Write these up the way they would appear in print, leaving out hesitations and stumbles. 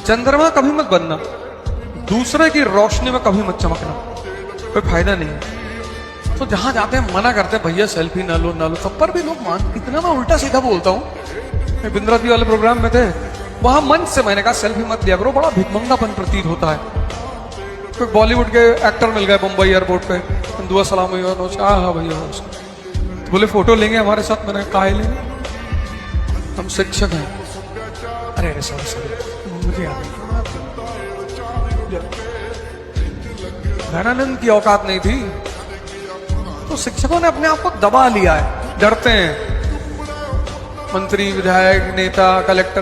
चंद्रमा कभी मत बनना, दूसरे की रोशनी में कभी मत चमकना, कोई फायदा नहीं है। तो जहां जाते हैं मना करते हैं भैया सेल्फी ना लो ना लो, तब पर भी लोग मान, इतना मैं उल्टा सीधा बोलता हूँ। मैं बिंद्राती वाले प्रोग्राम में थे, वहां मंच से मैंने कहा सेल्फी मत लिया करो, बड़ा भिखमंगापन प्रतीत होता है। कोई बॉलीवुड के एक्टर मिल गए मुंबई एयरपोर्ट पे, दुआ सलाम हुई, हाँ भैया, तो बोले फोटो लेंगे हमारे साथ। मैंने कहा लेंगे, हम शिक्षक हैं। अरे अरे सॉरी मुझे याद नहीं, धनानंद की औकात नहीं थी, तो शिक्षकों ने अपने आप को दबा लिया है, डरते हैं। मंत्री, विधायक, नेता, कलेक्टर,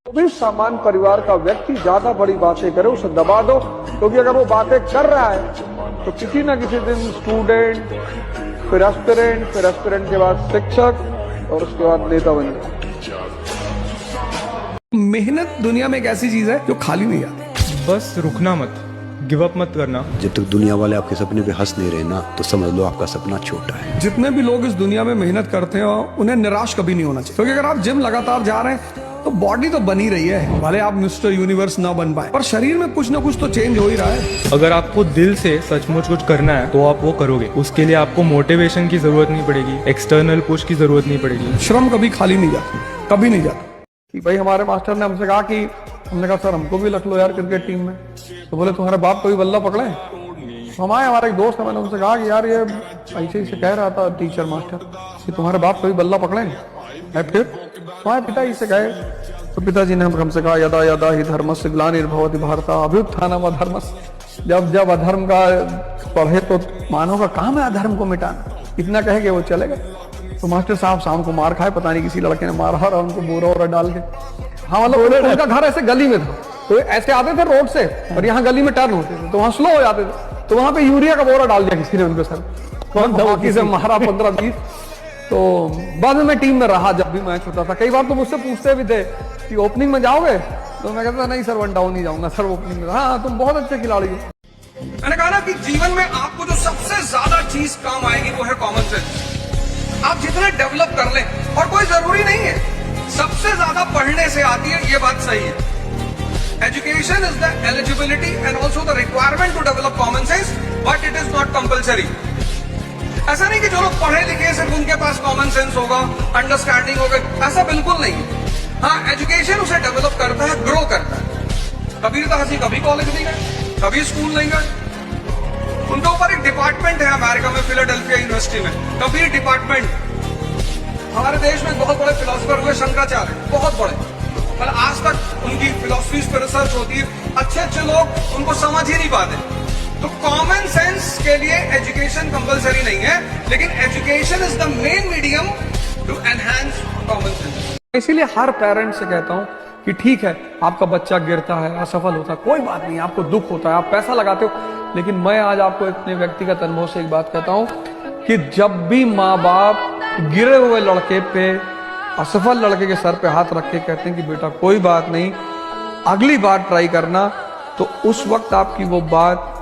भी सामान्य परिवार का व्यक्ति ज्यादा बड़ी बातें करे, उसे दबा दो, क्योंकि अगर वो बातें कर रहा है तो किसी ना किसी दिन स्टूडेंट, फिर एस्पिरेंट के बाद शिक्षक और उसके बाद नेता बन जाए। मेहनत दुनिया में एक ऐसी चीज है जो खाली नहीं आती। बस रुकना मत, गिव अप मत करना। जब तक दुनिया वाले आपके सपने पे हंस नहीं रहे ना, तो समझ लो आपका सपना छोटा है। जितने भी लोग इस दुनिया में मेहनत करते हैं उन्हें निराश कभी नहीं होना चाहिए, क्योंकि अगर आप जिम लगातार जा रहे हैं तो बॉडी तो बनी रही है, भले आप मिस्टर यूनिवर्स ना बन पाए, पर शरीर में कुछ ना कुछ तो चेंज हो ही रहा है। अगर आपको दिल से सचमुच कुछ करना है तो आप वो करोगे। उसके लिए आपको मोटिवेशन की जरूरत नहीं पड़ेगी, एक्सटर्नल पुश की जरूरत नहीं पड़ेगी। श्रम कभी खाली नहीं जाती, कभी नहीं जाती। कि भाई हमारे मास्टर ने हमसे कहा कि, हमने कहा सर हमको भी रख लो यार क्रिकेट टीम में, तो बोले तुम्हारे बाप को भी बल्ला पकड़े। तो हम आए, हमारा एक दोस्त है, मैंने उनसे कहा कि यार ये ऐसे ही कह रहा था टीचर मास्टर कि तुम्हारे बाप को भी बल्ला पकड़े। फिर तुम्हारे पिताजी से गए, तो पिताजी ने हमसे कहा यदा यदा ही धर्मस्य ग्लानिर्भवति भारत अभ्युत्थानम् अधर्मस्य। जब जब अधर्म का पढ़े तो मानव का काम है अधर्म को मिटाना। इतना कहे कि वो चले गए। तो मास्टर साहब शाम को मार खाए, पता नहीं किसी लड़के ने मारा और उनको बोरा वोरा डाल के। हाँ मतलब उनका घर ऐसे गली में था, तो ऐसे आते थे रोड से और यहाँ गली में टर्न होते थे, तो वहाँ स्लो हो जाते थे, तो वहाँ पे यूरिया का बोरा डाल दिया किसी ने उनके सर, धमाकी से मारा 15-20। तो बाद में मैं टीम में रहा, जब भी मैच होता था। कई बार तो मुझसे पूछते भी थे कि ओपनिंग में जाओगे, तो मैं कहता था नहीं सर, वन डाउन ही जाऊंगा सर, ओपनिंग में। हाँ तुम बहुत अच्छे खिलाड़ी हो। मैंने कहा ना कि जीवन में आपको जो सबसे ज्यादा चीज काम आएगी वो है कॉमन सेंस। आप जितने डेवलप कर लें, और कोई जरूरी नहीं है सबसे ज्यादा पढ़ने से आती है, ये बात सही है। Education is the eligibility and also the requirement to develop common sense, but it is not compulsory. ऐसा नहीं कि जो लोग पढ़े लिखे सिर्फ उनके पास कॉमन सेंस होगा, अंडरस्टैंडिंग होगा, ऐसा बिल्कुल नहीं। हाँ, एजुकेशन उसे डेवलप करता है, ग्रो करता है। कबीर तो हंसी कभी कॉलेज नहीं गए, कभी स्कूल नहीं गए। उनके ऊपर एक डिपार्टमेंट है अमेरिका में, फिलाडेल्फिया यूनिवर्सिटी में, कबीर डिपार्टमेंट। हमारे देश में बहुत बड़े फिलोसफर हुए शंकराचार्य, बहुत बड़े, पर आज तक उनकी फिलोसफी पर रिसर्च होती है, अच्छे अच्छे लोग उनको समझ ही नहीं पाते। तो कॉमन सेंस के लिए एजुकेशन कंपलसरी नहीं है, लेकिन education is the main medium to enhance common sense. इसीलिए हर पेरेंट से कहता हूं कि ठीक है आपका बच्चा गिरता है, असफल होता है, कोई बात नहीं, आपको दुख होता है, आप पैसा लगाते हो, लेकिन मैं आज आपको इतने व्यक्तिगत अनुभव से एक बात कहता हूं कि जब भी माँ बाप गिरे हुए लड़के पे, असफल लड़के के सर पे हाथ रख के कहते हैं कि बेटा कोई बात नहीं, अगली बार ट्राई करना, तो उस वक्त आपकी वो बात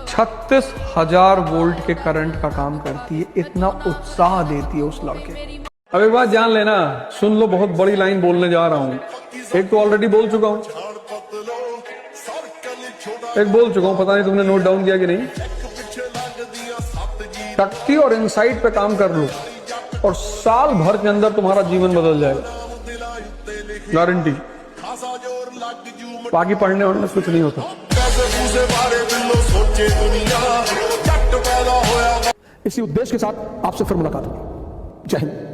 36,000 वोल्ट के करंट का काम करती है, इतना उत्साह देती है उस लड़के। अब एक बात जान लेना, सुन लो, बहुत बड़ी लाइन बोलने जा रहा हूं। एक तो ऑलरेडी बोल चुका हूं, एक बोल चुका हूं, पता नहीं तुमने नोट डाउन किया कि नहीं। शक्ति और इनसाइट पे काम कर लो और साल भर के अंदर तुम्हारा जीवन बदल जाएगा, गारंटी। बाकी पढ़ने वढ़ने कुछ नहीं होता। इसी उद्देश्य के साथ आपसे फिर मुलाकात होगी। जय हिंद।